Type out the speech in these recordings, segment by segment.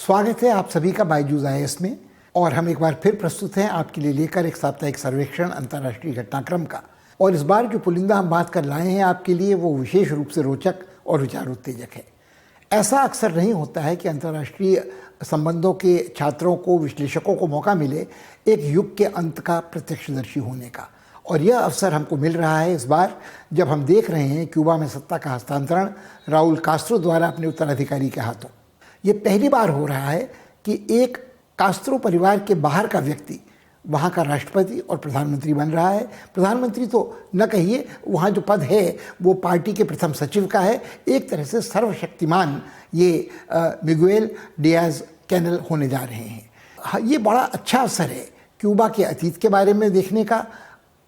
स्वागत है आप सभी का बायजूस आईएएस में। और हम एक बार फिर प्रस्तुत हैं आपके लिए लेकर एक साप्ताहिक सर्वेक्षण अंतर्राष्ट्रीय घटनाक्रम का। और इस बार जो पुलिंदा हम बात कर लाए हैं आपके लिए वो विशेष रूप से रोचक और विचार उत्तेजक है। ऐसा अक्सर नहीं होता है कि अंतर्राष्ट्रीय संबंधों के छात्रों को, विश्लेषकों को मौका मिले एक युग के अंत का प्रत्यक्षदर्शी होने का। और यह अवसर हमको मिल रहा है इस बार, जब हम देख रहे हैं क्यूबा में सत्ता का हस्तांतरण राउल कास्त्रो द्वारा अपने उत्तराधिकारी के हाथों। ये पहली बार हो रहा है कि एक कास्त्रो परिवार के बाहर का व्यक्ति वहाँ का राष्ट्रपति और प्रधानमंत्री बन रहा है। प्रधानमंत्री तो न कहिए, वहाँ जो पद है वो पार्टी के प्रथम सचिव का है। एक तरह से सर्वशक्तिमान ये मिगुएल डियाज कैनल होने जा रहे हैं। ये बड़ा अच्छा अवसर है क्यूबा के अतीत के बारे में देखने का,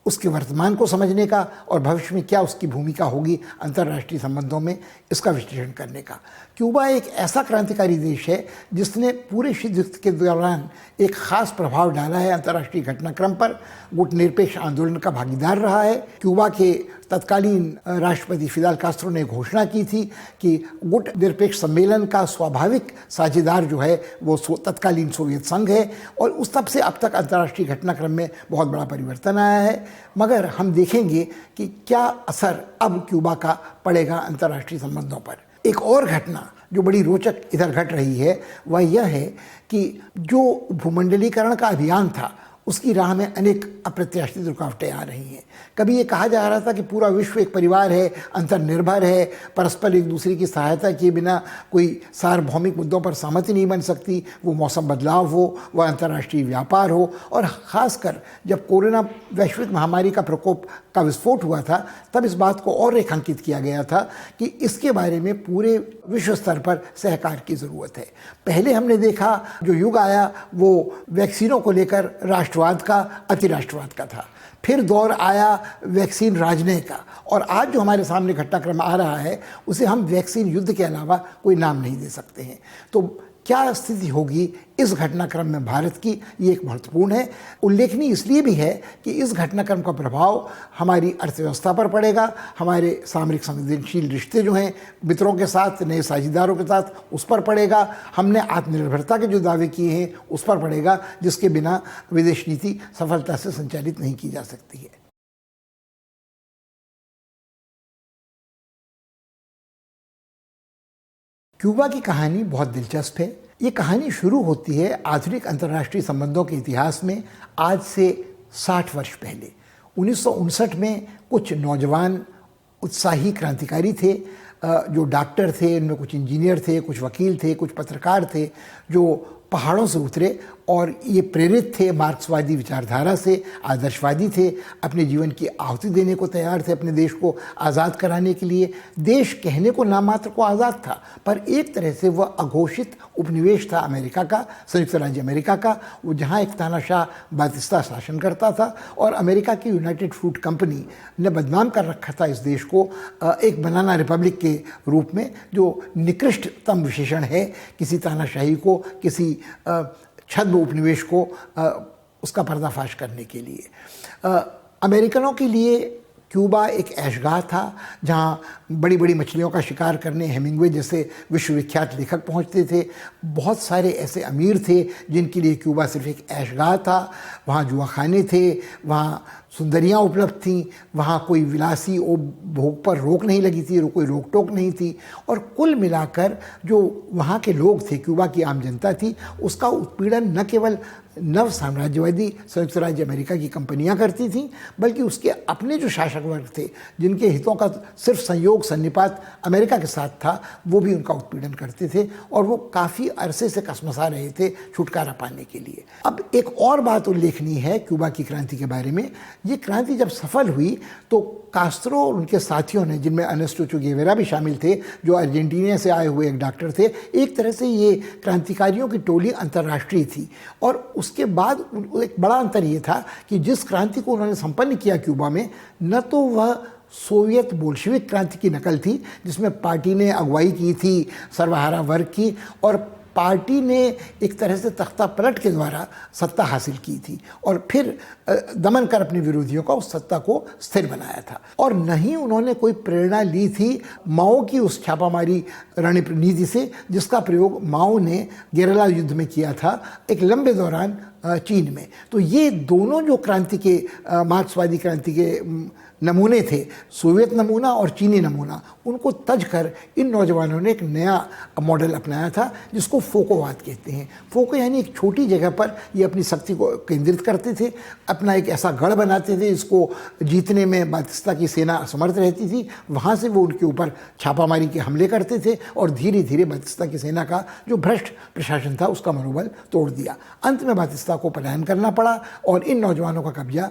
उसके वर्तमान को समझने का और भविष्य में क्या उसकी भूमिका होगी अंतर्राष्ट्रीय संबंधों में, इसका विश्लेषण करने का। क्यूबा एक ऐसा क्रांतिकारी देश है जिसने पूरे शीत युद्ध के दौरान एक खास प्रभाव डाला है अंतर्राष्ट्रीय घटनाक्रम पर। गुटनिरपेक्ष आंदोलन का भागीदार रहा है। क्यूबा के तत्कालीन राष्ट्रपति फिदेल कास्त्रो ने घोषणा की थी कि गुट निरपेक्ष सम्मेलन का स्वाभाविक साझेदार जो है वो तत्कालीन सोवियत संघ है। और उस तब से अब तक अंतर्राष्ट्रीय घटनाक्रम में बहुत बड़ा परिवर्तन आया है। मगर हम देखेंगे कि क्या असर अब क्यूबा का पड़ेगा अंतर्राष्ट्रीय संबंधों पर। एक और घटना जो बड़ी रोचक इधर घट रही है वह यह है कि जो भूमंडलीकरण का अभियान था उसकी राह में अनेक अप्रत्याशित रुकावटें आ रही हैं। कभी ये कहा जा रहा था कि पूरा विश्व एक परिवार है, अंतर्निर्भर है, परस्पर एक दूसरे की सहायता किए बिना कोई सार्वभौमिक मुद्दों पर सहमति नहीं बन सकती, वो मौसम बदलाव हो, वह अंतर्राष्ट्रीय व्यापार हो। और ख़ासकर जब कोरोना वैश्विक महामारी का प्रकोप का विस्फोट हुआ था तब इस बात को और रेखांकित किया गया था कि इसके बारे में पूरे विश्व स्तर पर सहकार की ज़रूरत है। पहले हमने देखा जो युग आया वो वैक्सीनों को लेकर राष्ट्रवाद का, अतिराष्ट्रवाद का था। फिर दौर आया वैक्सीन राजनय का। और आज जो हमारे सामने घटनाक्रम आ रहा है उसे हम वैक्सीन युद्ध के अलावा कोई नाम नहीं दे सकते हैं। तो क्या स्थिति होगी इस घटनाक्रम में भारत की, ये एक महत्वपूर्ण है। उल्लेखनीय इसलिए भी है कि इस घटनाक्रम का प्रभाव हमारी अर्थव्यवस्था पर पड़ेगा, हमारे सामरिक संवेदनशील रिश्ते जो हैं मित्रों के साथ, नए साझेदारों के साथ, उस पर पड़ेगा। हमने आत्मनिर्भरता के जो दावे किए हैं उस पर पड़ेगा, जिसके बिना विदेश नीति सफलता से संचालित नहीं की जा सकती है। क्यूबा की कहानी बहुत दिलचस्प है। ये कहानी शुरू होती है आधुनिक अंतर्राष्ट्रीय संबंधों के इतिहास में आज से 60 वर्ष पहले। 1959 में कुछ नौजवान उत्साही क्रांतिकारी थे, जो डॉक्टर थे, इनमें कुछ इंजीनियर थे, कुछ वकील थे, कुछ पत्रकार थे, जो पहाड़ों से उतरे और ये प्रेरित थे मार्क्सवादी विचारधारा से, आदर्शवादी थे, अपने जीवन की आहुति देने को तैयार थे अपने देश को आज़ाद कराने के लिए। देश कहने को नाम मात्र को आज़ाद था, पर एक तरह से वह अघोषित उपनिवेश था अमेरिका का, संयुक्त राज्य अमेरिका का, वो जहाँ एक तानाशाह बातिस्ता शासन करता था। और अमेरिका की यूनाइटेड फ्रूट कंपनी ने बदनाम कर रखा था इस देश को एक बनाना रिपब्लिक के रूप में, जो निकृष्टतम विशेषण है किसी तानाशाही को, किसी छद्म उपनिवेश को उसका पर्दाफाश करने के लिए। अमेरिकनों के लिए क्यूबा एक ऐशगाह था जहाँ बड़ी बड़ी मछलियों का शिकार करने हेमिंग्वे जैसे विश्वविख्यात लेखक पहुँचते थे। बहुत सारे ऐसे अमीर थे जिनके लिए क्यूबा सिर्फ एक ऐशगाह था। वहाँ जुआखाने थे, वहाँ सुंदरियाँ उपलब्ध थीं, वहाँ कोई विलासी भोग पर रोक नहीं लगी थी, कोई रोक टोक नहीं थी। और कुल मिलाकर जो वहाँ के लोग थे, क्यूबा की आम जनता थी, उसका उत्पीड़न न केवल नव साम्राज्यवादी संयुक्त राज्य अमेरिका की कंपनियां करती थीं, बल्कि उसके अपने जो शासक वर्ग थे जिनके हितों का सिर्फ संयोग सन्निपात अमेरिका के साथ था, वो भी उनका उत्पीड़न करते थे। और वो काफ़ी अरसे से कसमसा रहे थे छुटकारा पाने के लिए। अब एक और बात उल्लेखनीय है क्यूबा की क्रांति के बारे में। ये क्रांति जब सफल हुई तो कास्त्रो और उनके साथियों ने, जिनमें अर्नेस्टो चे गेवेरा भी शामिल थे, जो अर्जेंटीना से आए हुए एक डॉक्टर थे, एक तरह से ये क्रांतिकारियों की टोली अंतर्राष्ट्रीय थी। और उसके बाद एक बड़ा अंतर ये था कि जिस क्रांति को उन्होंने संपन्न किया क्यूबा में, न तो वह सोवियत बोल्शेविक क्रांति की नकल थी जिसमें पार्टी ने अगुवाई की थी सर्वहारा वर्ग की, और पार्टी ने एक तरह से तख्ता पलट के द्वारा सत्ता हासिल की थी और फिर दमन कर अपने विरोधियों का उस सत्ता को स्थिर बनाया था। और न ही उन्होंने कोई प्रेरणा ली थी माओ की उस छापामारी रणनीति से जिसका प्रयोग माओ ने गेरिला युद्ध में किया था एक लंबे दौरान चीन में। तो ये दोनों जो क्रांति के मार्क्सवादी क्रांति के नमूने थे, सोवियत नमूना और चीनी नमूना, उनको तज कर इन नौजवानों ने एक नया मॉडल अपनाया था जिसको फोकोवाद कहते हैं। फोको यानी एक छोटी जगह पर ये अपनी शक्ति को केंद्रित करते थे, अपना एक ऐसा गढ़ बनाते थे जिसको जीतने में बातिस्ता की सेना असमर्थ रहती थी, वहाँ से वो उनके ऊपर छापामारी के हमले करते थे और धीरे धीरे बातिस्ता की सेना का जो भ्रष्ट प्रशासन था उसका मनोबल तोड़ दिया। अंत में बातिस्ता को पलायन करना पड़ा और इन नौजवानों का कब्जा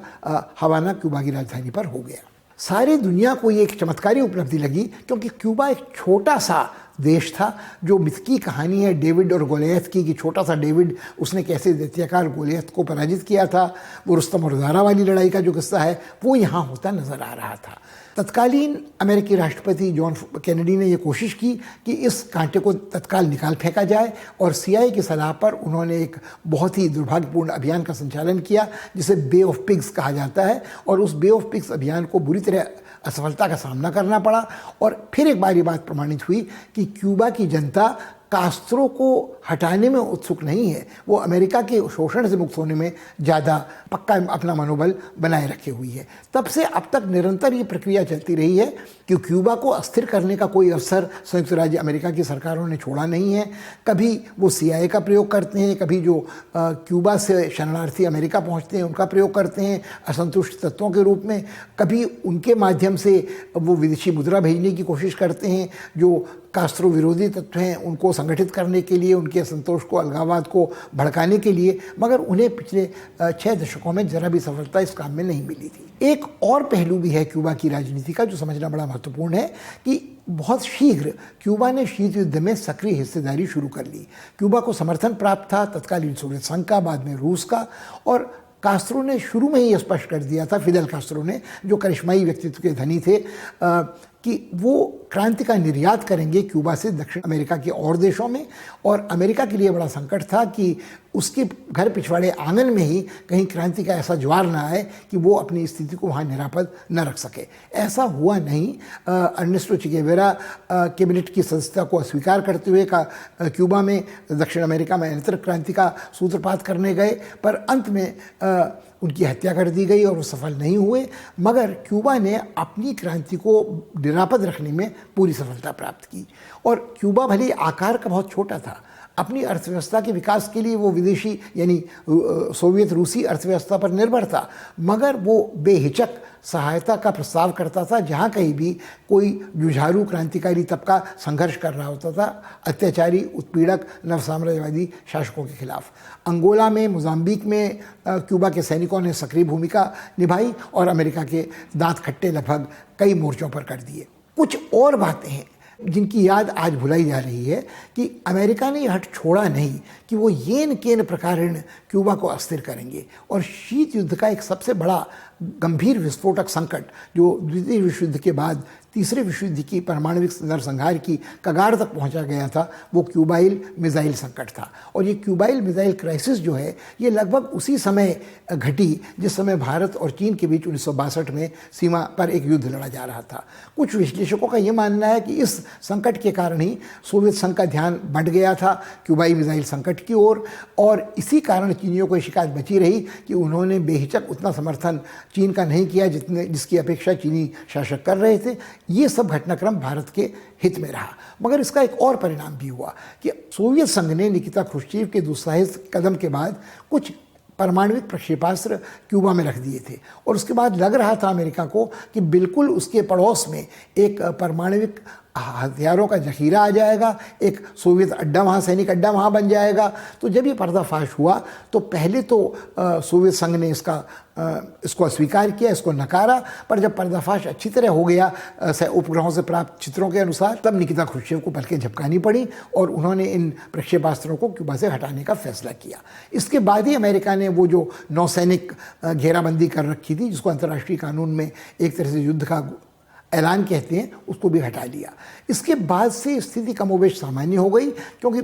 हवाना क्यूबा की राजधानी पर हो गया। सारी दुनिया को ये एक चमत्कारी उपलब्धि लगी क्योंकि क्यूबा एक छोटा सा देश था। जो मिथ की कहानी है डेविड और गोलियत की कि छोटा सा डेविड उसने कैसे दैत्याकार गोलियत को पराजित किया था, वो रुस्तम और दारा वाली लड़ाई का जो किस्सा है वो यहाँ होता नजर आ रहा था। तत्कालीन अमेरिकी राष्ट्रपति जॉन कैनेडी ने ये कोशिश की कि इस कांटे को तत्काल निकाल फेंका जाए और CIA की सलाह पर उन्होंने एक बहुत ही दुर्भाग्यपूर्ण अभियान का संचालन किया जिसे बे ऑफ पिग्स कहा जाता है। और उस बे ऑफ पिग्स अभियान को बुरी तरह असफलता का सामना करना पड़ा और फिर एक बार ये बात प्रमाणित हुई कि क्यूबा की जनता कास्त्रो को हटाने में उत्सुक नहीं है, वो अमेरिका के शोषण से मुक्त होने में ज़्यादा पक्का अपना मनोबल बनाए रखे हुई है। तब से अब तक निरंतर ये प्रक्रिया चलती रही है कि क्यूबा को अस्थिर करने का कोई अवसर संयुक्त राज्य अमेरिका की सरकारों ने छोड़ा नहीं है। कभी वो CIA का प्रयोग करते हैं, कभी जो क्यूबा से शरणार्थी अमेरिका पहुँचते हैं उनका प्रयोग करते हैं असंतुष्ट तत्वों के रूप में, कभी उनके माध्यम से वो विदेशी मुद्रा भेजने की कोशिश करते हैं जो कास्त्रो विरोधी तत्व हैं उनको संगठित करने के लिए, उनके असंतोष को, अलगाववाद को भड़काने के लिए। मगर उन्हें पिछले 6 दशकों में जरा भी सफलता इस काम में नहीं मिली थी। एक और पहलू भी है क्यूबा की राजनीति का जो समझना बड़ा महत्वपूर्ण है कि बहुत शीघ्र क्यूबा ने शीत युद्ध में सक्रिय हिस्सेदारी शुरू कर ली। क्यूबा को समर्थन प्राप्त था तत्कालीन सोवियत संघ का, बाद में रूस का, और कास्त्रो ने शुरू में ही स्पष्ट कर दिया था, फिदेल कास्त्रो ने जो करिश्माई व्यक्तित्व के धनी थे, कि वो क्रांति का निर्यात करेंगे क्यूबा से दक्षिण अमेरिका के और देशों में। और अमेरिका के लिए बड़ा संकट था कि उसके घर पिछवाड़े आंगन में ही कहीं क्रांति का ऐसा ज्वार ना आए कि वो अपनी स्थिति को वहाँ निरापद न रख सके। ऐसा हुआ नहीं। अर्नेस्टो चे गेवेरा कैबिनेट की सदस्यता को अस्वीकार करते हुए क्यूबा में दक्षिण अमेरिका में अनंतर क्रांति का सूत्रपात करने गए, पर अंत में उनकी हत्या कर दी गई और वो सफल नहीं हुए। मगर क्यूबा ने अपनी क्रांति को निरापद रखने में पूरी सफलता प्राप्त की। और क्यूबा भले आकार का बहुत छोटा था, अपनी अर्थव्यवस्था के विकास के लिए वो विदेशी यानी सोवियत रूसी अर्थव्यवस्था पर निर्भर था, मगर वो बेहिचक सहायता का प्रस्ताव करता था जहाँ कहीं भी कोई जुझारू क्रांतिकारी तबका संघर्ष कर रहा होता था अत्याचारी, उत्पीड़क, नवसाम्राज्यवादी शासकों के खिलाफ। अंगोला में, मोजाम्बिक में क्यूबा के सैनिकों ने सक्रिय भूमिका निभाई और अमेरिका के दांत खट्टे लगभग कई मोर्चों पर कर दिए। कुछ और बातें हैं जिनकी याद आज भुलाई जा रही है कि अमेरिका ने यह हट छोड़ा नहीं कि वो येन केन प्रकारेण क्यूबा को अस्थिर करेंगे। और शीत युद्ध का एक सबसे बड़ा गंभीर विस्फोटक संकट जो द्वितीय विश्व युद्ध के बाद तीसरे विश्व युद्ध की परमाणविक नरसंहार की कगार तक पहुंचा गया था, वो क्यूबाइल मिसाइल संकट था। और ये क्यूबाइल मिसाइल क्राइसिस जो है ये लगभग उसी समय घटी जिस समय भारत और चीन के बीच 1962 में सीमा पर एक युद्ध लड़ा जा रहा था। कुछ विश्लेषकों का ये मानना है कि इस संकट के कारण ही सोवियत संघ का ध्यान बंट गया था क्यूबाई मिसाइल संकट की ओर, और इसी कारण चीनियों को शिकायत बची रही कि उन्होंने बेहिचक उतना समर्थन चीन का नहीं किया जिसकी अपेक्षा चीनी शासक कर रहे थे। ये सब घटनाक्रम भारत के हित में रहा। मगर इसका एक और परिणाम भी हुआ कि सोवियत संघ ने निकिता क्रुश्चेव के दुस्साहस कदम के बाद कुछ परमाणविक प्रक्षेपास्त्र क्यूबा में रख दिए थे, और उसके बाद लग रहा था अमेरिका को कि बिल्कुल उसके पड़ोस में एक परमाणविक हथियारों का जखीरा आ जाएगा, एक सोवियत अड्डा वहाँ, सैनिक अड्डा वहाँ बन जाएगा। तो जब ये पर्दाफाश हुआ तो पहले तो सोवियत संघ ने इसको अस्वीकार किया, इसको नकारा, पर जब पर्दाफाश अच्छी तरह हो गया उपग्रहों से प्राप्त चित्रों के अनुसार, तब निकिता क्रुश्चेव को पलकें झपकानी पड़ी और उन्होंने इन प्रक्षेपास्त्रों को क्यूबा से हटाने का फैसला किया। इसके बाद ही अमेरिका ने वो जो नौसैनिक घेराबंदी कर रखी थी, जिसको अंतर्राष्ट्रीय कानून में एक तरह से युद्ध का ऐलान कहते हैं, उसको भी हटा लिया। इसके बाद से स्थिति कमोबेश सामान्य हो गई, क्योंकि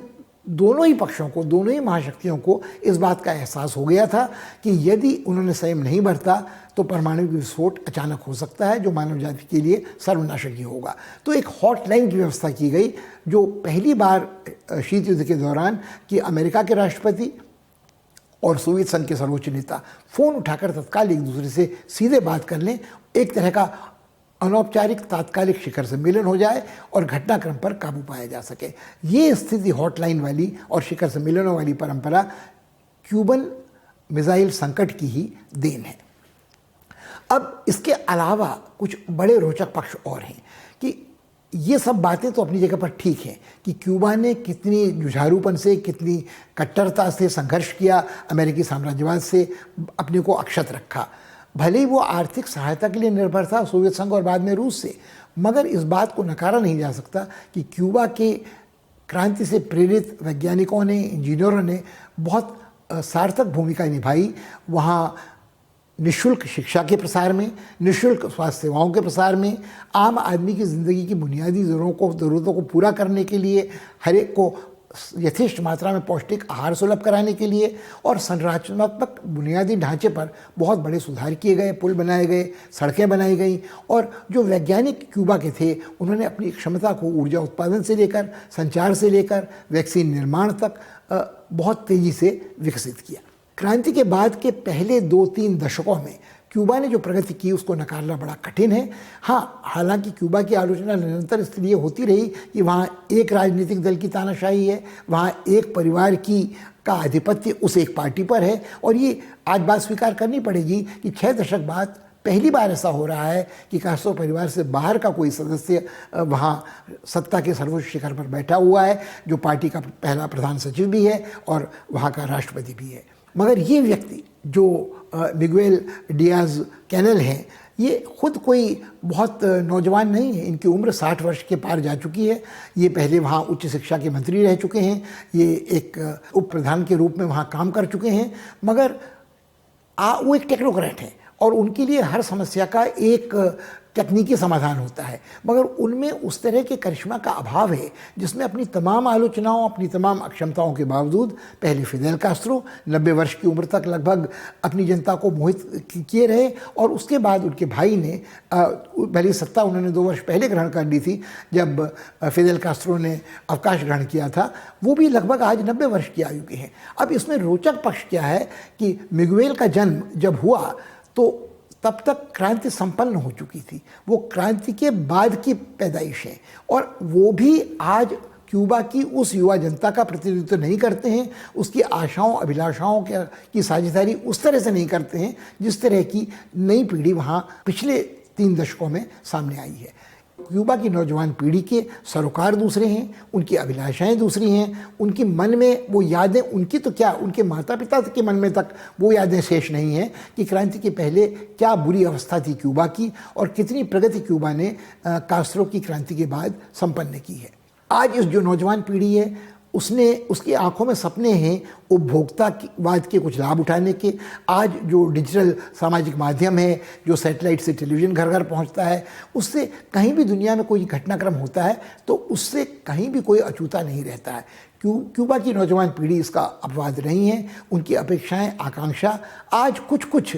दोनों ही पक्षों को, दोनों ही महाशक्तियों को इस बात का एहसास हो गया था कि यदि उन्होंने संयम नहीं बरता तो परमाणु विस्फोट अचानक हो सकता है, जो मानव जाति के लिए सर्वनाशक ही होगा। तो एक हॉटलाइन की व्यवस्था की गई, जो पहली बार शीत युद्ध के दौरान कि अमेरिका के राष्ट्रपति और सोवियत संघ के सर्वोच्च नेता फ़ोन उठाकर तत्काल एक दूसरे से सीधे बात कर लें, एक तरह का अनौपचारिक तात्कालिक शिखर सम्मेलन हो जाए और घटनाक्रम पर काबू पाया जा सके। ये स्थिति हॉटलाइन वाली और शिखर सम्मेलनों वाली परंपरा क्यूबन मिसाइल संकट की ही देन है। अब इसके अलावा कुछ बड़े रोचक पक्ष और हैं कि ये सब बातें तो अपनी जगह पर ठीक हैं कि क्यूबा ने कितनी जुझारूपन से, कितनी कट्टरता से संघर्ष किया, अमेरिकी साम्राज्यवाद से अपने को अक्षत रखा। भले ही वो आर्थिक सहायता के लिए निर्भर था सोवियत संघ और बाद में रूस से, मगर इस बात को नकारा नहीं जा सकता कि क्यूबा के क्रांति से प्रेरित वैज्ञानिकों ने, इंजीनियरों ने बहुत सार्थक भूमिका निभाई। वहाँ निःशुल्क शिक्षा के प्रसार में, निःशुल्क स्वास्थ्य सेवाओं के प्रसार में, आम आदमी की ज़िंदगी की बुनियादी ज़रूरतों को पूरा करने के लिए, हर एक को यथेष्ट मात्रा में पौष्टिक आहार सुलभ कराने के लिए और संरचनात्मक बुनियादी ढांचे पर बहुत बड़े सुधार किए गए, पुल बनाए गए, सड़कें बनाई गई। और जो वैज्ञानिक क्यूबा के थे उन्होंने अपनी क्षमता को ऊर्जा उत्पादन से लेकर, संचार से लेकर, वैक्सीन निर्माण तक बहुत तेज़ी से विकसित किया। क्रांति के बाद के पहले 2-3 दशकों में क्यूबा ने जो प्रगति की उसको नकारना बड़ा कठिन है। हाँ, हालांकि क्यूबा की आलोचना निरंतर इसलिए होती रही कि वहाँ एक राजनीतिक दल की तानाशाही है, वहाँ एक परिवार का आधिपत्य उस एक पार्टी पर है। और ये आज बात स्वीकार करनी पड़ेगी कि 6 दशक बाद पहली बार ऐसा हो रहा है कि कास्ट्रो परिवार से बाहर का कोई सदस्य वहाँ सत्ता के सर्वोच्च शिखर पर बैठा हुआ है, जो पार्टी का पहला प्रधान सचिव भी है और वहाँ का राष्ट्रपति भी है। मगर ये व्यक्ति जो मिगुएल डियाज कैनल हैं, ये खुद कोई बहुत नौजवान नहीं है। इनकी उम्र 60 वर्ष के पार जा चुकी है। ये पहले वहाँ उच्च शिक्षा के मंत्री रह चुके हैं, ये एक उप प्रधान के रूप में वहाँ काम कर चुके हैं, मगर वो एक टेक्नोक्रेट हैं और उनके लिए हर समस्या का एक तकनीकी समाधान होता है। मगर उनमें उस तरह के करिश्मा का अभाव है जिसमें अपनी तमाम आलोचनाओं, अपनी तमाम अक्षमताओं के बावजूद पहले फिदेल कास्ट्रो 90 वर्ष की उम्र तक लगभग अपनी जनता को मोहित किए रहे और उसके बाद उनके भाई ने भले सत्ता उन्होंने 2 वर्ष पहले ग्रहण कर ली थी जब फिदेल कास्ट्रो ने अवकाश ग्रहण किया था, वो भी लगभग आज 90 वर्ष की आयु के हैं। अब इसमें रोचक पक्ष क्या है कि मिगुएल का जन्म जब हुआ तो तब तक क्रांति संपन्न हो चुकी थी। वो क्रांति के बाद की पैदाइश है और वो भी आज क्यूबा की उस युवा जनता का प्रतिनिधित्व नहीं करते हैं, उसकी आशाओं अभिलाषाओं की साझेदारी उस तरह से नहीं करते हैं जिस तरह की नई पीढ़ी वहाँ पिछले 3 दशकों में सामने आई है। क्यूबा की नौजवान पीढ़ी के सरोकार दूसरे हैं, उनकी अभिलाषाएं दूसरी हैं, उनके मन में वो यादें, उनकी तो क्या, उनके माता पिता के मन में तक वो यादें शेष नहीं हैं कि क्रांति के पहले क्या बुरी अवस्था थी क्यूबा की और कितनी प्रगति क्यूबा ने कास्ट्रो की क्रांति के बाद संपन्न की है। आज इस जो नौजवान पीढ़ी है उसकी आंखों में सपने हैं उपभोक्तावाद के कुछ लाभ उठाने के। आज जो डिजिटल सामाजिक माध्यम है, जो सैटेलाइट से टेलीविज़न घर घर पहुंचता है, उससे कहीं भी दुनिया में कोई घटनाक्रम होता है तो उससे कहीं भी कोई अछूता नहीं रहता है। क्यूबा की नौजवान पीढ़ी इसका अपवाद नहीं है। उनकी अपेक्षाएं, आकांक्षा आज कुछ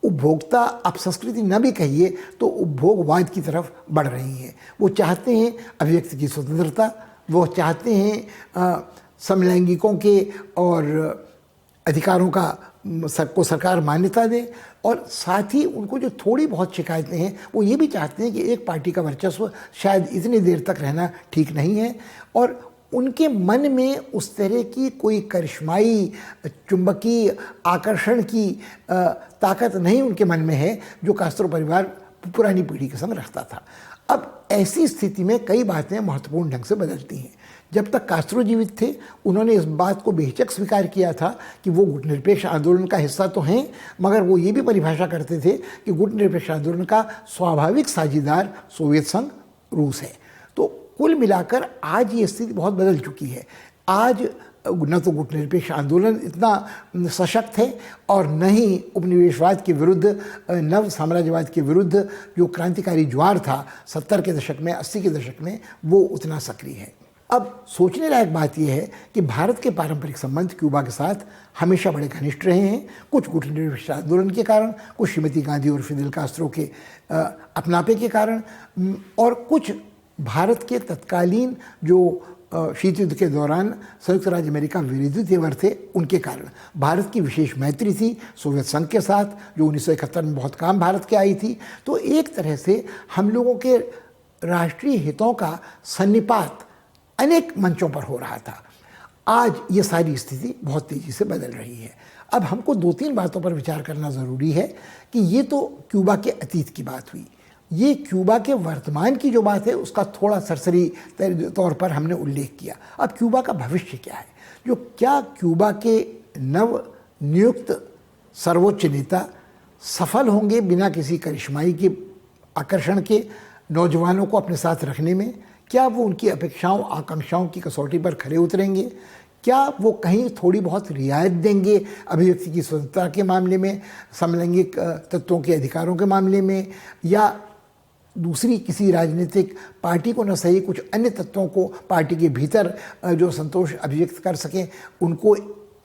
उपभोक्ता, आप संस्कृति न भी कहिए तो उपभोगवाद की तरफ बढ़ रही है। वो चाहते हैं अभिव्यक्ति की स्वतंत्रता, वो चाहते हैं समलैंगिकों के और अधिकारों को सरकार मान्यता दे और साथ ही उनको जो थोड़ी बहुत शिकायतें हैं वो ये भी चाहते हैं कि एक पार्टी का वर्चस्व शायद इतनी देर तक रहना ठीक नहीं है और उनके मन में उस तरह की कोई करिश्माई चुंबकीय आकर्षण की ताकत नहीं उनके मन में है जो कास्ट्रो परिवार पुरानी पीढ़ी के संग रखता था। अब ऐसी स्थिति में कई बातें महत्वपूर्ण ढंग से बदलती हैं। जब तक कास्ट्रो जीवित थे उन्होंने इस बात को बेहिचक स्वीकार किया था कि वो गुटनिरपेक्ष आंदोलन का हिस्सा तो हैं, मगर वो ये भी परिभाषा करते थे कि गुटनिरपेक्ष आंदोलन का स्वाभाविक साझेदार सोवियत संघ, रूस है। तो कुल मिलाकर आज ये स्थिति बहुत बदल चुकी है। आज न तो गुटनिरपेक्ष आंदोलन इतना सशक्त है और न ही उपनिवेशवाद के विरुद्ध, नव साम्राज्यवाद के विरुद्ध जो क्रांतिकारी ज्वार था 70 के दशक में, 80 के दशक में, वो उतना सक्रिय है। अब सोचने लायक बात यह है कि भारत के पारंपरिक संबंध क्यूबा के साथ हमेशा बड़े घनिष्ठ रहे हैं, कुछ कूटनीतिक आंदोलन के कारण, कुछ श्रीमती गांधी और फिदेल कास्त्रो के अपनापे के कारण, और कुछ भारत के तत्कालीन जो शीत युद्ध के दौरान संयुक्त राज्य अमेरिका विरोधी तेवर थे उनके कारण। भारत की विशेष मैत्री थी सोवियत संघ के साथ, जो 1971 में बहुत काम भारत के आई थी। तो एक तरह से हम लोगों के राष्ट्रीय हितों का सन्निपात अनेक मंचों पर हो रहा था। आज ये सारी स्थिति बहुत तेज़ी से बदल रही है। अब हमको 2-3 बातों पर विचार करना ज़रूरी है कि ये तो क्यूबा के अतीत की बात हुई, ये क्यूबा के वर्तमान की जो बात है उसका थोड़ा सरसरी तौर पर हमने उल्लेख किया। अब क्यूबा का भविष्य क्या है? जो क्या क्यूबा के नव नियुक्त सर्वोच्च नेता सफल होंगे बिना किसी करिश्माई के आकर्षण के नौजवानों को अपने साथ रखने में? क्या वो उनकी अपेक्षाओं आकांक्षाओं की कसौटी पर खरे उतरेंगे? क्या वो कहीं थोड़ी बहुत रियायत देंगे अभिव्यक्ति की स्वतंत्रता के मामले में, समलैंगिक तत्वों के अधिकारों के मामले में, या दूसरी किसी राजनीतिक पार्टी को न सही कुछ अन्य तत्वों को पार्टी के भीतर जो संतोष अभिव्यक्त कर सकें उनको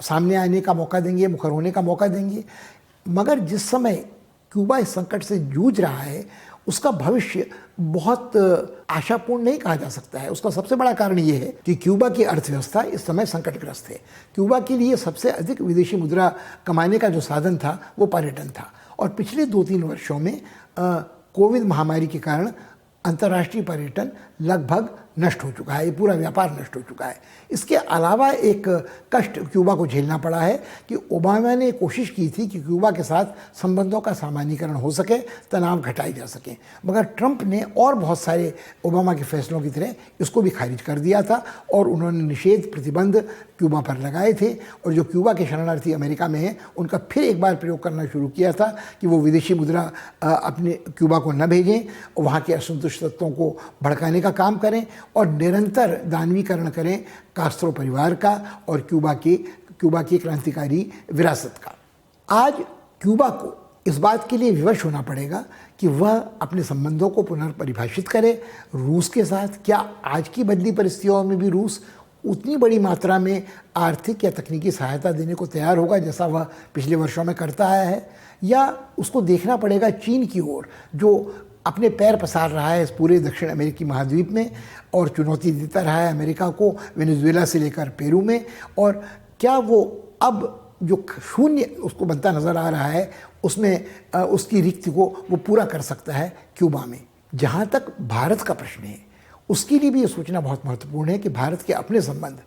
सामने आने का मौका देंगे, मुखर होने का मौका देंगे? मगर जिस समय क्यूबा इस संकट से जूझ रहा है उसका भविष्य बहुत आशापूर्ण नहीं कहा जा सकता है। उसका सबसे बड़ा कारण ये है कि क्यूबा की अर्थव्यवस्था इस समय संकटग्रस्त है। क्यूबा के लिए सबसे अधिक विदेशी मुद्रा कमाने का जो साधन था वो पर्यटन था, और पिछले 2-3 वर्षों में कोविड महामारी के कारण अंतर्राष्ट्रीय पर्यटन लगभग नष्ट हो चुका है, ये पूरा व्यापार नष्ट हो चुका है। इसके अलावा एक कष्ट क्यूबा को झेलना पड़ा है कि ओबामा ने कोशिश की थी कि क्यूबा के साथ संबंधों का सामान्यीकरण हो सके, तनाव घटाए जा सके, मगर ट्रंप ने और बहुत सारे ओबामा के फैसलों की तरह इसको भी खारिज कर दिया था और उन्होंने निषेध प्रतिबंध क्यूबा पर लगाए थे। और जो क्यूबा के शरणार्थी अमेरिका में हैं उनका फिर एक बार प्रयोग करना शुरू किया था कि वो विदेशी मुद्रा अपने क्यूबा को न भेजें, वहाँ के असंतुष्ट तत्वों को भड़काने का काम करें और निरंतर दानवीकरण करें कास्त्रो परिवार का और क्यूबा की क्रांतिकारी विरासत का। आज क्यूबा को इस बात के लिए विवश होना पड़ेगा कि वह अपने संबंधों को पुनर्परिभाषित करे रूस के साथ। क्या आज की बदली परिस्थितियों में भी रूस उतनी बड़ी मात्रा में आर्थिक या तकनीकी सहायता देने को तैयार होगा जैसा वह पिछले वर्षों में करता आया है, या उसको देखना पड़ेगा चीन की ओर जो अपने पैर पसार रहा है इस पूरे दक्षिण अमेरिकी महाद्वीप में और चुनौती देता रहा है अमेरिका को वेनेजुएला से लेकर पेरू में? और क्या वो अब जो शून्य उसको बनता नज़र आ रहा है उसमें उसकी रिक्ति को वो पूरा कर सकता है क्यूबा में? जहाँ तक भारत का प्रश्न है उसके लिए भी ये सोचना बहुत महत्वपूर्ण है कि भारत के अपने संबंध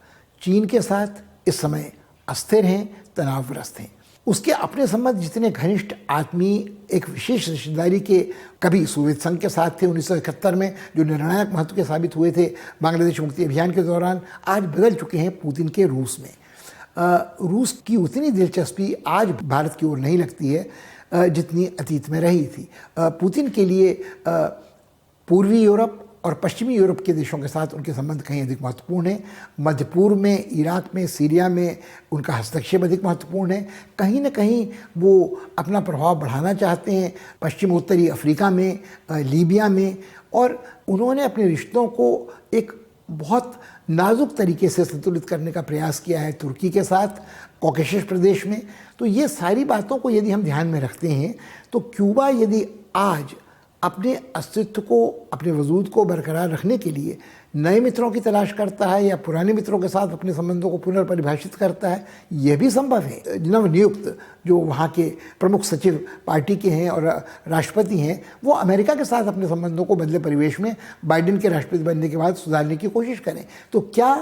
चीन के साथ इस समय अस्थिर हैं, तनावग्रस्त हैं। उसके अपने संबंध जितने घनिष्ठ आत्मीय एक विशेष रिश्तेदारी के कभी सोवियत संघ के साथ थे 1971 में, जो निर्णायक महत्व के साबित हुए थे बांग्लादेश मुक्ति अभियान के दौरान, आज बदल चुके हैं पुतिन के रूस में। रूस की उतनी दिलचस्पी आज भारत की ओर नहीं लगती है जितनी अतीत में रही थी। पुतिन के लिए पूर्वी यूरोप और पश्चिमी यूरोप के देशों के साथ उनके संबंध कहीं अधिक महत्वपूर्ण हैं। मध्य पूर्व में, इराक में, सीरिया में उनका हस्तक्षेप अधिक महत्वपूर्ण है। कहीं न कहीं वो अपना प्रभाव बढ़ाना चाहते हैं पश्चिमोत्तरी अफ्रीका में, लीबिया में, और उन्होंने अपने रिश्तों को एक बहुत नाजुक तरीके से संतुलित करने का प्रयास किया है तुर्की के साथ, कॉकेशस प्रदेश में। तो ये सारी बातों को यदि हम ध्यान में रखते हैं तो क्यूबा यदि आज अपने अस्तित्व को, अपने वजूद को बरकरार रखने के लिए नए मित्रों की तलाश करता है या पुराने मित्रों के साथ अपने संबंधों को पुनर्परिभाषित करता है, यह भी संभव है। नवनियुक्त जो वहाँ के प्रमुख सचिव पार्टी के हैं और राष्ट्रपति हैं, वो अमेरिका के साथ अपने संबंधों को बदले परिवेश में बाइडेन के राष्ट्रपति बनने के बाद सुधारने की कोशिश करें। तो क्या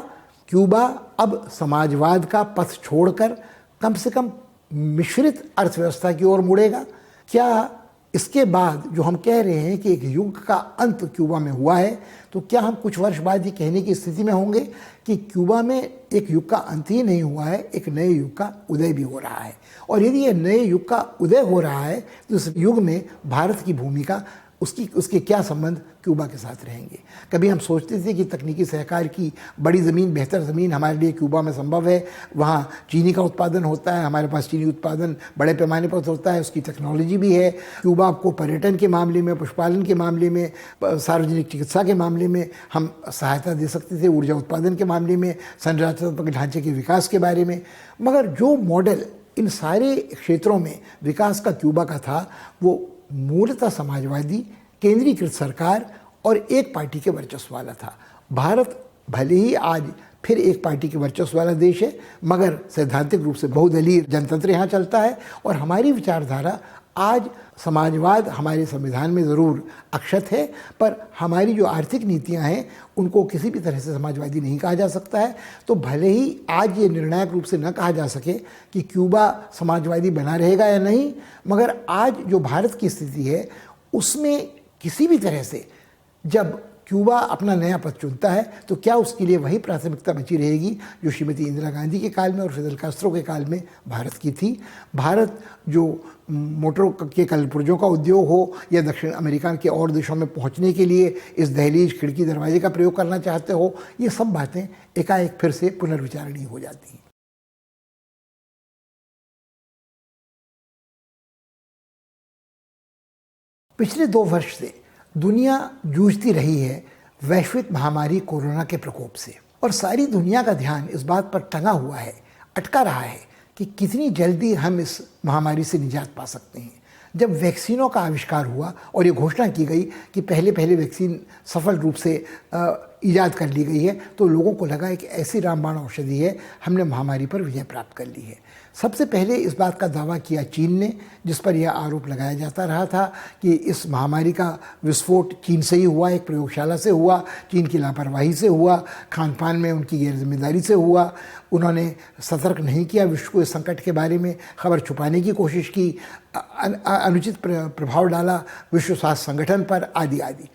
क्यूबा अब समाजवाद का पथ छोड़कर कम से कम मिश्रित अर्थव्यवस्था की ओर मुड़ेगा? क्या इसके बाद जो हम कह रहे हैं कि एक युग का अंत क्यूबा में हुआ है, तो क्या हम कुछ वर्ष बाद ये कहने की स्थिति में होंगे कि क्यूबा में एक युग का अंत ही नहीं हुआ है, एक नए युग का उदय भी हो रहा है? और यदि ये नए युग का उदय हो रहा है तो इस युग में भारत की भूमिका उसके क्या संबंध क्यूबा के साथ रहेंगे। कभी हम सोचते थे कि तकनीकी सहकार की बड़ी ज़मीन, बेहतर ज़मीन हमारे लिए क्यूबा में संभव है, वहाँ चीनी का उत्पादन होता है, हमारे पास चीनी उत्पादन बड़े पैमाने पर होता है, उसकी टेक्नोलॉजी भी है। क्यूबा को पर्यटन के मामले में, पशुपालन के मामले में, सार्वजनिक चिकित्सा के मामले में हम सहायता दे सकते थे, ऊर्जा उत्पादन के मामले में, संरचनात्मक ढांचे के विकास के बारे में। मगर जो मॉडल इन सारे क्षेत्रों में विकास का क्यूबा का था, वो मूलतः समाजवादी, केंद्रीकृत सरकार और एक पार्टी के वर्चस्व वाला था। भारत भले ही आज फिर एक पार्टी के वर्चस्व वाला देश है, मगर सैद्धांतिक रूप से बहुदलीय जनतंत्र यहाँ चलता है और हमारी विचारधारा आज समाजवाद हमारे संविधान में ज़रूर अक्षत है, पर हमारी जो आर्थिक नीतियाँ हैं उनको किसी भी तरह से समाजवादी नहीं कहा जा सकता है। तो भले ही आज ये निर्णायक रूप से न कहा जा सके कि क्यूबा समाजवादी बना रहेगा या नहीं, मगर आज जो भारत की स्थिति है उसमें किसी भी तरह से जब क्यूबा अपना नया पद चुनता है तो क्या उसके लिए वही प्राथमिकता बची रहेगी जो श्रीमती इंदिरा गांधी के काल में और फिदेल कास्त्रो के काल में भारत की थी। भारत जो मोटरों के कल पुर्जों का उद्योग हो या दक्षिण अमेरिका के और देशों में पहुंचने के लिए इस दहलीज, खिड़की, दरवाजे का प्रयोग करना चाहते हो, ये सब बातें एकाएक फिर से पुनर्विचारणीय हो जाती हैं। पिछले 2 वर्ष से दुनिया जूझती रही है वैश्विक महामारी कोरोना के प्रकोप से, और सारी दुनिया का ध्यान इस बात पर टंगा हुआ है, अटका रहा है कि कितनी जल्दी हम इस महामारी से निजात पा सकते हैं। जब वैक्सीनों का आविष्कार हुआ और ये घोषणा की गई कि पहले वैक्सीन सफल रूप से ईजाद कर ली गई है, तो लोगों को लगा कि ऐसी रामबाण औषधि है, हमने महामारी पर विजय प्राप्त कर ली है। सबसे पहले इस बात का दावा किया चीन ने, जिस पर यह आरोप लगाया जाता रहा था कि इस महामारी का विस्फोट चीन से ही हुआ, एक प्रयोगशाला से हुआ, चीन की लापरवाही से हुआ, खान पान में उनकी गैर जिम्मेदारी से हुआ। उन्होंने सतर्क नहीं किया, विश्व को इस संकट के बारे में खबर छुपाने की कोशिश की, अनुचित प्रभाव डाला विश्व स्वास्थ्य संगठन पर, आदि आदि।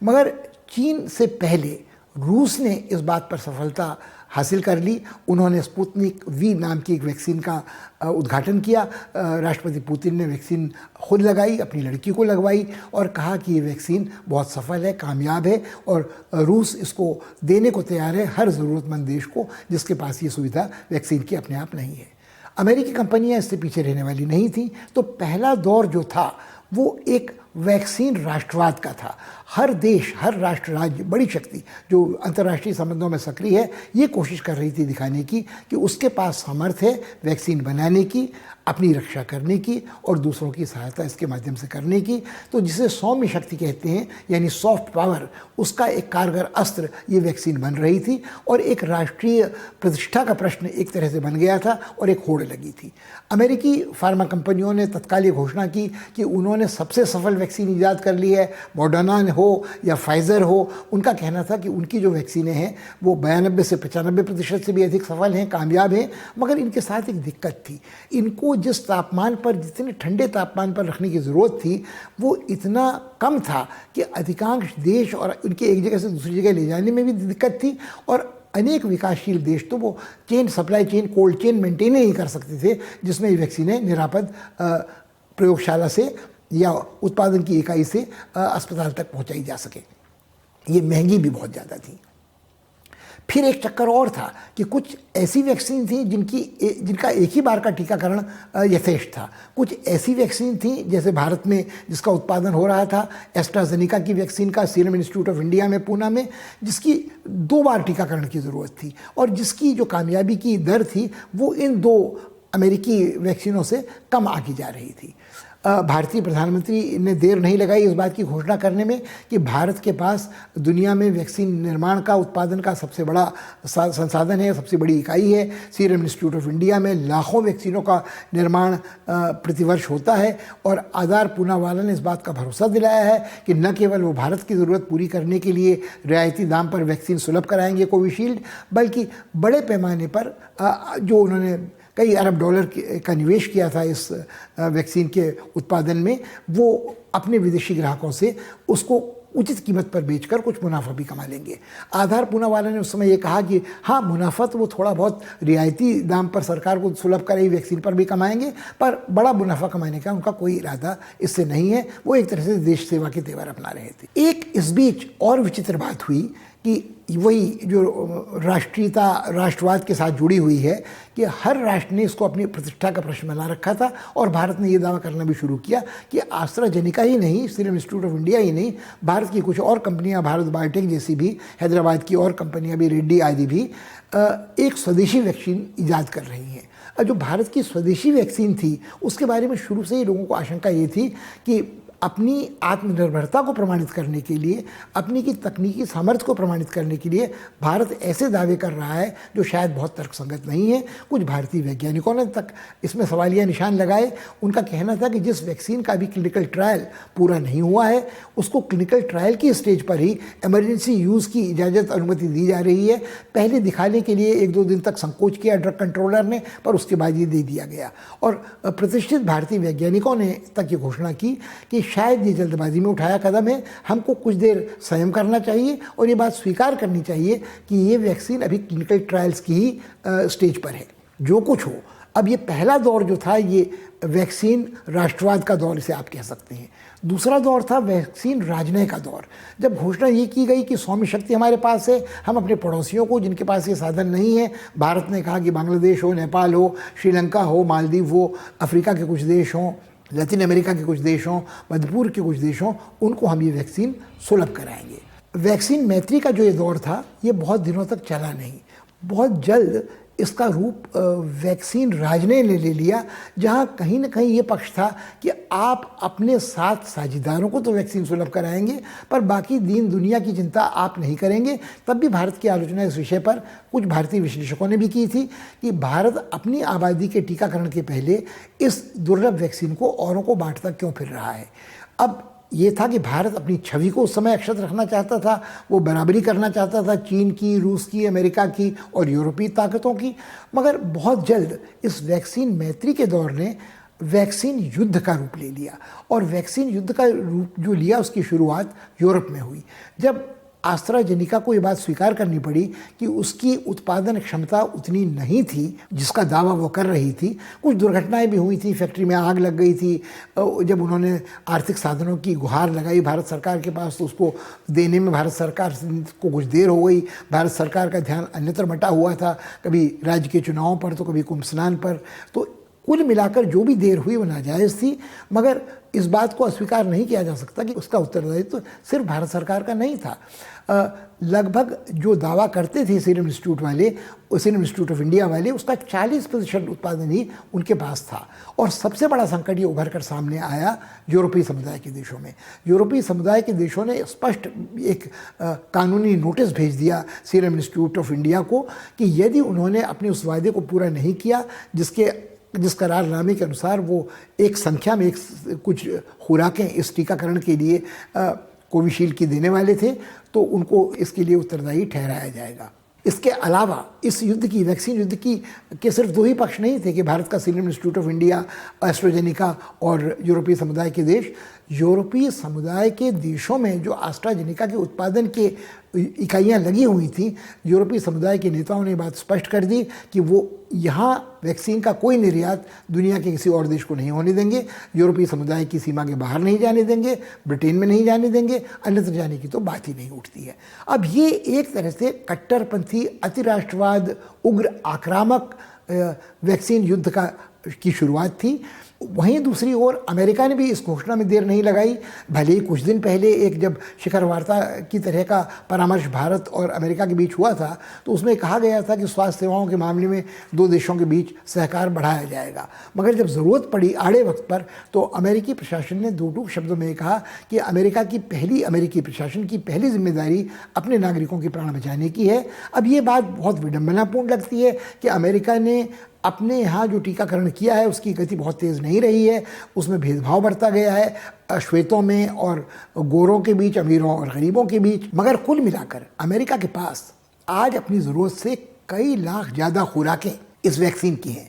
मगर चीन से पहले रूस ने इस बात पर सफलता हासिल कर ली। उन्होंने स्पुतनिक वी नाम की एक वैक्सीन का उद्घाटन किया। राष्ट्रपति पुतिन ने वैक्सीन खुद लगाई, अपनी लड़की को लगवाई और कहा कि ये वैक्सीन बहुत सफल है, कामयाब है और रूस इसको देने को तैयार है हर ज़रूरतमंद देश को जिसके पास ये सुविधा वैक्सीन की अपने आप नहीं है। अमेरिकी कंपनियां इससे पीछे रहने वाली नहीं थी। तो पहला दौर जो था वो एक वैक्सीन राष्ट्रवाद का था। हर देश, हर राष्ट्र, राज्य, बड़ी शक्ति जो अंतर्राष्ट्रीय संबंधों में सक्रिय है, ये कोशिश कर रही थी दिखाने की कि उसके पास सामर्थ्य है वैक्सीन बनाने की, अपनी रक्षा करने की और दूसरों की सहायता इसके माध्यम से करने की। तो जिसे सौम्य शक्ति कहते हैं, यानी सॉफ्ट पावर, उसका एक कारगर अस्त्र ये वैक्सीन बन रही थी और एक राष्ट्रीय प्रतिष्ठा का प्रश्न एक तरह से बन गया था और एक होड़ लगी थी। अमेरिकी फार्मा कंपनियों ने तत्काल ये घोषणा की कि उन्होंने सबसे सफल वैक्सीन ईजाद कर ली है। मॉडर्ना हो या फाइज़र हो, उनका कहना था कि उनकी जो वैक्सीनें हैं वो 92 से 95% से भी अधिक सफल हैं, कामयाब हैं। मगर इनके साथ एक दिक्कत थी, इनको जिस तापमान पर, जितने ठंडे तापमान पर रखने की ज़रूरत थी वो इतना कम था कि अधिकांश देश और उनके एक जगह से दूसरी जगह ले जाने में भी दिक्कत थी और अनेक विकासशील देश तो वो supply chain, cold chain maintain नहीं कर सकते थे जिसमें ये वैक्सीनें निरापद प्रयोगशाला से या उत्पादन की इकाई से अस्पताल तक पहुंचाई जा सके। ये महंगी भी बहुत ज़्यादा थी। फिर एक चक्कर और था कि कुछ ऐसी वैक्सीन थी जिनका एक ही बार का टीकाकरण यथेष्ट था। कुछ ऐसी वैक्सीन थी जैसे भारत में जिसका उत्पादन हो रहा था एस्ट्राजेनेका की वैक्सीन का, सीरम इंस्टीट्यूट ऑफ इंडिया में पूना में, जिसकी 2 बार टीकाकरण की ज़रूरत थी और जिसकी जो कामयाबी की दर थी वो इन 2 अमेरिकी वैक्सीनों से कम आकी जा रही थी। भारतीय प्रधानमंत्री ने देर नहीं लगाई इस बात की घोषणा करने में कि भारत के पास दुनिया में वैक्सीन निर्माण का, उत्पादन का सबसे बड़ा संसाधन है, सबसे बड़ी इकाई है। सीरम इंस्टीट्यूट ऑफ इंडिया में लाखों वैक्सीनों का निर्माण प्रतिवर्ष होता है और आधार पूनावाला ने इस बात का भरोसा दिलाया है कि न केवल वो भारत की ज़रूरत पूरी करने के लिए रियायती दाम पर वैक्सीन सुलभ कराएंगे कोविशील्ड, बल्कि बड़े पैमाने पर जो उन्होंने कई अरब डॉलर का निवेश किया था इस वैक्सीन के उत्पादन में, वो अपने विदेशी ग्राहकों से उसको उचित कीमत पर बेचकर कुछ मुनाफा भी कमा लेंगे। आधार पूनावाला ने उस समय ये कहा कि हाँ, मुनाफा तो वो थोड़ा बहुत रियायती दाम पर सरकार को सुलभ कर रही वैक्सीन पर भी कमाएंगे, पर बड़ा मुनाफा कमाने का उनका कोई इरादा इससे नहीं है। वो एक तरह से देश सेवा के तेवर अपना रहे थे। एक इस बीच और विचित्र बात हुई कि वही जो राष्ट्रीयता, राष्ट्रवाद के साथ जुड़ी हुई है कि हर राष्ट्र ने इसको अपनी प्रतिष्ठा का प्रश्न बना रखा था और भारत ने ये दावा करना भी शुरू किया कि एस्ट्राजेनेका ही नहीं, सीरम इंस्टीट्यूट ऑफ इंडिया ही नहीं, भारत की कुछ और कंपनियां, भारत बायोटेक जैसी भी, हैदराबाद की और कंपनियां भी, रेड्डी आदि भी एक स्वदेशी वैक्सीन ईजाद कर रही हैं। और जो भारत की स्वदेशी वैक्सीन थी उसके बारे में शुरू से ही लोगों को आशंका ये थी कि अपनी आत्मनिर्भरता को प्रमाणित करने के लिए, अपनी की तकनीकी सामर्थ्य को प्रमाणित करने के लिए भारत ऐसे दावे कर रहा है जो शायद बहुत तर्कसंगत नहीं है। कुछ भारतीय वैज्ञानिकों ने तक इसमें सवालिया निशान लगाए। उनका कहना था कि जिस वैक्सीन का अभी क्लिनिकल ट्रायल पूरा नहीं हुआ है उसको क्लिनिकल ट्रायल की स्टेज पर ही इमरजेंसी यूज़ की इजाज़त, अनुमति दी जा रही है। पहले दिखाने के लिए 1-2 दिन तक संकोच किया ड्रग कंट्रोलर ने, पर उसके बाद ये दे दिया गया। और प्रतिष्ठित भारतीय वैज्ञानिकों ने तक ये घोषणा की कि शायद ये जल्दबाजी में उठाया कदम है, हमको कुछ देर संयम करना चाहिए और ये बात स्वीकार करनी चाहिए कि ये वैक्सीन अभी क्लिनिकल ट्रायल्स की ही स्टेज पर है। जो कुछ हो, अब ये पहला दौर जो था ये वैक्सीन राष्ट्रवाद का दौर इसे आप कह सकते हैं। दूसरा दौर था वैक्सीन राजनय का दौर, जब घोषणा ये की गई कि सौम्य शक्ति हमारे पास है, हम अपने पड़ोसियों को जिनके पास ये साधन नहीं है, भारत ने कहा कि बांग्लादेश हो, नेपाल हो, श्रीलंका हो, मालदीव हो, अफ्रीका के कुछ देश हों, लैटिन अमेरिका के कुछ देशों, मध्य पूर्व के कुछ देशों, उनको हम ये वैक्सीन सुलभ कराएंगे। वैक्सीन मैत्री का जो ये दौर था ये बहुत दिनों तक चला नहीं। बहुत जल्द इसका रूप वैक्सीन राजनय ने ले लिया, जहां कहीं ना कहीं ये पक्ष था कि आप अपने साथ साझेदारों को तो वैक्सीन सुलभ कराएंगे पर बाकी दीन दुनिया की चिंता आप नहीं करेंगे। तब भी भारत की आलोचना इस विषय पर कुछ भारतीय विश्लेषकों ने भी की थी कि भारत अपनी आबादी के टीकाकरण के पहले इस दुर्लभ वैक्सीन को औरों को बांटता क्यों फिर रहा है। अब ये था कि भारत अपनी छवि को उस समय अक्षत रखना चाहता था, वो बराबरी करना चाहता था चीन की, रूस की, अमेरिका की और यूरोपीय ताकतों की। मगर बहुत जल्द इस वैक्सीन मैत्री के दौर ने वैक्सीन युद्ध का रूप ले लिया और वैक्सीन युद्ध का रूप जो लिया उसकी शुरुआत यूरोप में हुई, जब एस्ट्राजेनेका को ये बात स्वीकार करनी पड़ी कि उसकी उत्पादन क्षमता उतनी नहीं थी जिसका दावा वो कर रही थी। कुछ दुर्घटनाएं भी हुई थी, फैक्ट्री में आग लग गई थी। जब उन्होंने आर्थिक साधनों की गुहार लगाई भारत सरकार के पास तो उसको देने में भारत सरकार को कुछ देर हो गई। भारत सरकार का ध्यान अन्यत्र बटा हुआ था, कभी राज्य के चुनावों पर तो कभी कुंभ स्नान पर। तो कुल मिलाकर जो भी देर हुई वो नाजायज़ थी, मगर इस बात को अस्वीकार नहीं किया जा सकता कि उसका उत्तरदायित्व सिर्फ भारत सरकार का नहीं था। लगभग जो दावा करते थे सीरम इंस्टीट्यूट वाले, सीरम इंस्टीट्यूट ऑफ इंडिया वाले, उसका 40% उत्पादन ही उनके पास था। और सबसे बड़ा संकट ये उभर कर सामने आया यूरोपीय समुदाय के देशों में। यूरोपीय समुदाय के देशों ने स्पष्ट एक कानूनी नोटिस भेज दिया सीरम इंस्टीट्यूट ऑफ इंडिया को कि यदि उन्होंने अपने उस वायदे को पूरा नहीं किया जिस करारनामे के अनुसार वो एक संख्या में कुछ खुराकें इस टीकाकरण के लिए कोविशील्ड की देने वाले थे, तो उनको इसके लिए उत्तरदायी ठहराया जाएगा। इसके अलावा इस युद्ध की, वैक्सीन युद्ध की के सिर्फ 2 ही पक्ष नहीं थे कि भारत का serum institute of India, AstraZeneca और यूरोपीय समुदाय के देश। यूरोपीय समुदाय के देशों में जो एस्ट्राजेनेका के उत्पादन के इकाइयाँ लगी हुई थी, यूरोपीय समुदाय के नेताओं ने बात स्पष्ट कर दी कि वो यहाँ वैक्सीन का कोई निर्यात दुनिया के किसी और देश को नहीं होने देंगे, यूरोपीय समुदाय की सीमा के बाहर नहीं जाने देंगे, ब्रिटेन में नहीं जाने देंगे, अन्यत्र जाने की तो बात ही नहीं उठती है। अब ये एक तरह से कट्टरपंथी, अतिराष्ट्रवाद, उग्र आक्रामक वैक्सीन युद्ध की शुरुआत थी। वहीं दूसरी ओर अमेरिका ने भी इस घोषणा में देर नहीं लगाई। भले ही कुछ दिन पहले एक जब शिखर वार्ता की तरह का परामर्श भारत और अमेरिका के बीच हुआ था तो उसमें कहा गया था कि स्वास्थ्य सेवाओं के मामले में 2 देशों के बीच सहकार बढ़ाया जाएगा। मगर जब ज़रूरत पड़ी आड़े वक्त पर तो अमेरिकी प्रशासन ने 2 टूक शब्दों में कहा कि अमेरिकी प्रशासन की पहली जिम्मेदारी अपने नागरिकों के प्राण बचाने की है। अब ये बात बहुत विडंबनापूर्ण लगती है कि अमेरिका ने अपने यहाँ जो टीकाकरण किया है उसकी गति बहुत तेज़ नहीं रही है, उसमें भेदभाव बढ़ता गया है श्वेतों में और गोरों के बीच, अमीरों और गरीबों के बीच। मगर कुल मिलाकर अमेरिका के पास आज अपनी ज़रूरत से कई लाख ज़्यादा खुराकें इस वैक्सीन की हैं।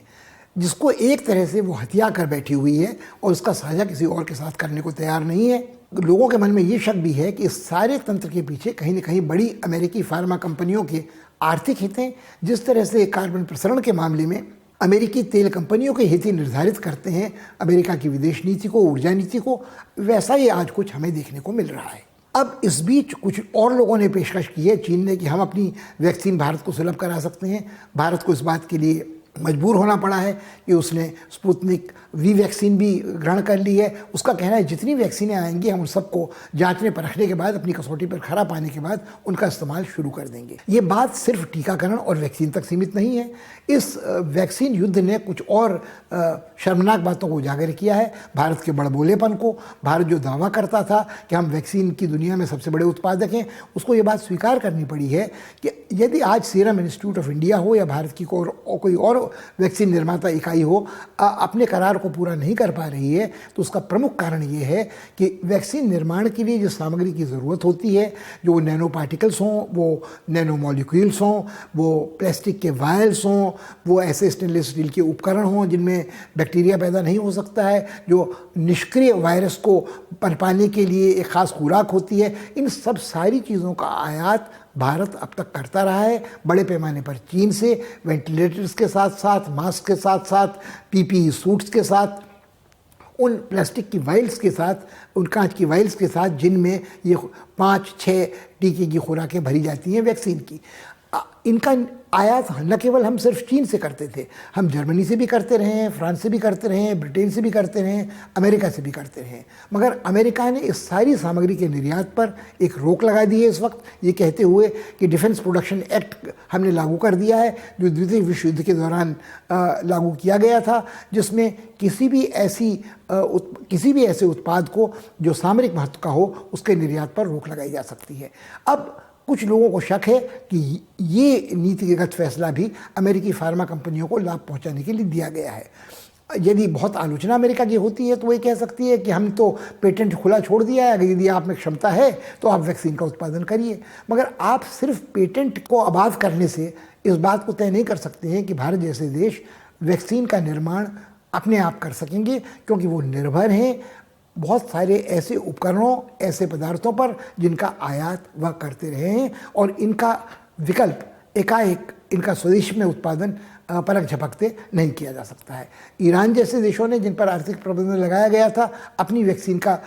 जिसको एक तरह से वो हथिया कर बैठी हुई है और उसका साझा किसी और के साथ करने को तैयार नहीं है। लोगों के मन में ये शक भी है कि इस सारे तंत्र के पीछे कहीं न कहीं बड़ी अमेरिकी फार्मा कंपनियों के आर्थिक हित हैं। जिस तरह से कार्बन प्रसरण के मामले में अमेरिकी तेल कंपनियों के हित ही निर्धारित करते हैं अमेरिका की विदेश नीति को, ऊर्जा नीति को, वैसा ही आज कुछ हमें देखने को मिल रहा है। अब इस बीच कुछ और लोगों ने पेशकश की है, चीन ने, कि हम अपनी वैक्सीन भारत को सुलभ करा सकते हैं। भारत को इस बात के लिए मजबूर होना पड़ा है कि उसने स्पुतनिक वी वैक्सीन भी ग्रहण कर ली है। उसका कहना है जितनी वैक्सीनें आएंगी हम उन सबको जांचने परखने के बाद, अपनी कसौटी पर खरा पाने के बाद उनका इस्तेमाल शुरू कर देंगे। ये बात सिर्फ टीकाकरण और वैक्सीन तक सीमित नहीं है। इस वैक्सीन युद्ध ने कुछ और शर्मनाक बातों को उजागर किया है। भारत के बड़बोलेपन को, भारत जो दावा करता था कि हम वैक्सीन की दुनिया में सबसे बड़े उत्पादक हैं, उसको ये बात स्वीकार करनी पड़ी है कि यदि आज सीरम इंस्टीट्यूट ऑफ इंडिया हो या भारत की कोई और वैक्सीन निर्माता इकाई हो अपने करार को पूरा नहीं कर पा रही है, तो उसका प्रमुख कारण ये है कि वैक्सीन निर्माण के लिए जिस सामग्री की ज़रूरत होती है, जो नैनो पार्टिकल्स हों, वो नैनो मॉलिक्यूल्स हों, वो प्लास्टिक के वायल्स हों, वो ऐसे स्टेनलेस स्टील के उपकरण हों जिनमें बैक्टीरिया पैदा नहीं हो सकता है, जो निष्क्रिय वायरस को पनपाने के लिए एक ख़ास खुराक होती है, इन सब सारी चीज़ों का आयात भारत अब तक करता रहा है बड़े पैमाने पर चीन से। वेंटिलेटर्स के साथ साथ, मास्क के साथ साथ, पीपीई सूट्स के साथ, उन प्लास्टिक की वाइल्स के साथ, उन कांच की वाइल्स के साथ जिनमें ये 5-6 टीके की खुराकें भरी जाती हैं वैक्सीन की। इनका आयात न केवल हम सिर्फ चीन से करते थे, हम जर्मनी से भी करते रहे हैं, फ्रांस से भी करते रहे हैं, ब्रिटेन से भी करते रहे हैं, अमेरिका से भी करते रहे हैं। मगर अमेरिका ने इस सारी सामग्री के निर्यात पर एक रोक लगा दी है इस वक्त, ये कहते हुए कि डिफेंस प्रोडक्शन एक्ट हमने लागू कर दिया है, जो द्वितीय विश्व युद्ध के दौरान लागू किया गया था, जिसमें किसी भी ऐसे उत्पाद को जो सामरिक महत्व का हो उसके निर्यात पर रोक लगाई जा सकती है। अब कुछ लोगों को शक है कि ये नीतिगत फैसला भी अमेरिकी फार्मा कंपनियों को लाभ पहुंचाने के लिए दिया गया है। यदि बहुत आलोचना अमेरिका की होती है तो वो ये कह सकती है कि हम तो पेटेंट खुला छोड़ दिया है, अगर यदि आप में क्षमता है तो आप वैक्सीन का उत्पादन करिए। मगर आप सिर्फ पेटेंट को आबाद करने से इस बात को तय नहीं कर सकते हैं कि भारत जैसे देश वैक्सीन का निर्माण अपने आप कर सकेंगे, क्योंकि वो निर्भर हैं बहुत सारे ऐसे उपकरणों, ऐसे पदार्थों पर जिनका आयात वह करते रहे हैं, और इनका विकल्प एकाएक इनका स्वदेश में उत्पादन पलक झपकते नहीं किया जा सकता है। ईरान जैसे देशों ने, जिन पर आर्थिक प्रतिबंध लगाया गया था, अपनी वैक्सीन का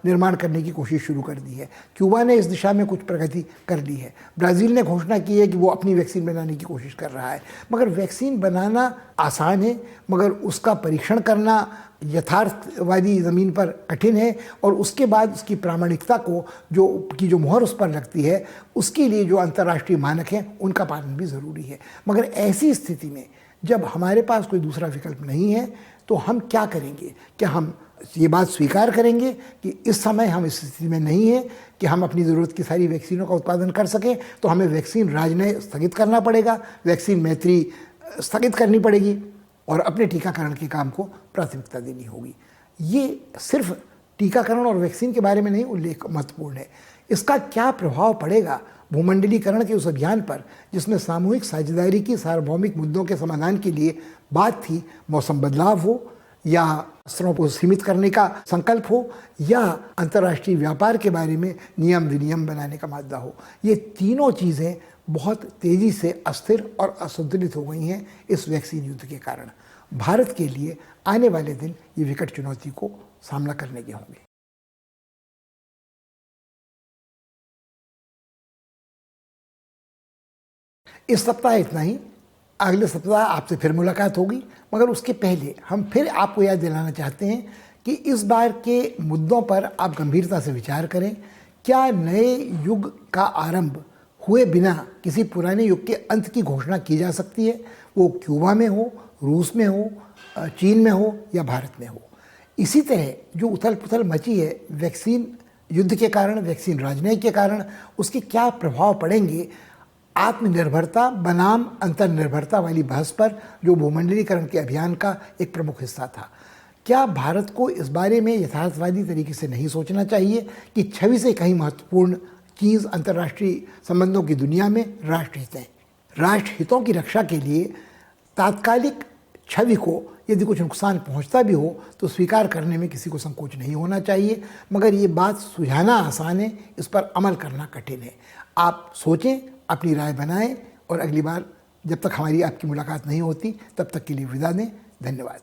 निर्माण करने की कोशिश शुरू कर दी है। क्यूबा ने इस दिशा में कुछ प्रगति कर ली है। ब्राज़ील ने घोषणा की है कि वो अपनी वैक्सीन बनाने की कोशिश कर रहा है। मगर वैक्सीन बनाना आसान है, मगर उसका परीक्षण करना यथार्थवादी ज़मीन पर कठिन है, और उसके बाद उसकी प्रामाणिकता को जो मोहर उस पर लगती है, उसके लिए जो अंतर्राष्ट्रीय मानक हैं उनका पालन भी ज़रूरी है। मगर ऐसी स्थिति में जब हमारे पास कोई दूसरा विकल्प नहीं है तो हम क्या करेंगे? क्या हम ये बात स्वीकार करेंगे कि इस समय हम इस स्थिति में नहीं है कि हम अपनी ज़रूरत की सारी वैक्सीनों का उत्पादन कर सकें, तो हमें वैक्सीन राजनय स्थगित करना पड़ेगा, वैक्सीन मैत्री स्थगित करनी पड़ेगी और अपने टीकाकरण के काम को प्राथमिकता देनी होगी। ये सिर्फ टीकाकरण और वैक्सीन के बारे में नहीं उल्लेख महत्वपूर्ण है, इसका क्या प्रभाव पड़ेगा भूमंडलीकरण के उस अभियान पर जिसमें सामूहिक साझेदारी की सार्वभौमिक मुद्दों के समाधान के लिए बात थी। मौसम बदलाव हो, या अस्त्रों को सीमित करने का संकल्प हो, या अंतर्राष्ट्रीय व्यापार के बारे में नियम विनियम बनाने का मुद्दा हो, ये तीनों चीज़ें बहुत तेज़ी से अस्थिर और असंतुलित हो गई हैं इस वैक्सीन युद्ध के कारण। भारत के लिए आने वाले दिन ये विकट चुनौती को सामना करने के होंगे। इस सप्ताह इतना ही। अगले सप्ताह आपसे फिर मुलाकात होगी, मगर उसके पहले हम फिर आपको याद दिलाना चाहते हैं कि इस बार के मुद्दों पर आप गंभीरता से विचार करें। क्या नए युग का आरंभ हुए बिना किसी पुराने युग के अंत की घोषणा की जा सकती है? वो क्यूबा में हो, रूस में हो, चीन में हो या भारत में हो। इसी तरह जो उथल पुथल मची है वैक्सीन युद्ध के कारण, वैक्सीन राजनयिक के कारण, उसके क्या प्रभाव पड़ेंगे आत्मनिर्भरता बनाम अंतर्निर्भरता वाली बहस पर, जो भूमंडलीकरण के अभियान का एक प्रमुख हिस्सा था। क्या भारत को इस बारे में यथार्थवादी तरीके से नहीं सोचना चाहिए कि छवि से कहीं महत्वपूर्ण चीज़ अंतर्राष्ट्रीय संबंधों की दुनिया में राष्ट्रहित हैं? राष्ट्रहितों की रक्षा के लिए तात्कालिक छवि को यदि कुछ नुकसान पहुंचता भी हो तो स्वीकार करने में किसी को संकोच नहीं होना चाहिए। मगर ये बात सुझाना आसान है, इस पर अमल करना कठिन है। आप सोचें, अपनी राय बनाएं और अगली बार जब तक हमारी आपकी मुलाकात नहीं होती तब तक के लिए विदा दें। धन्यवाद।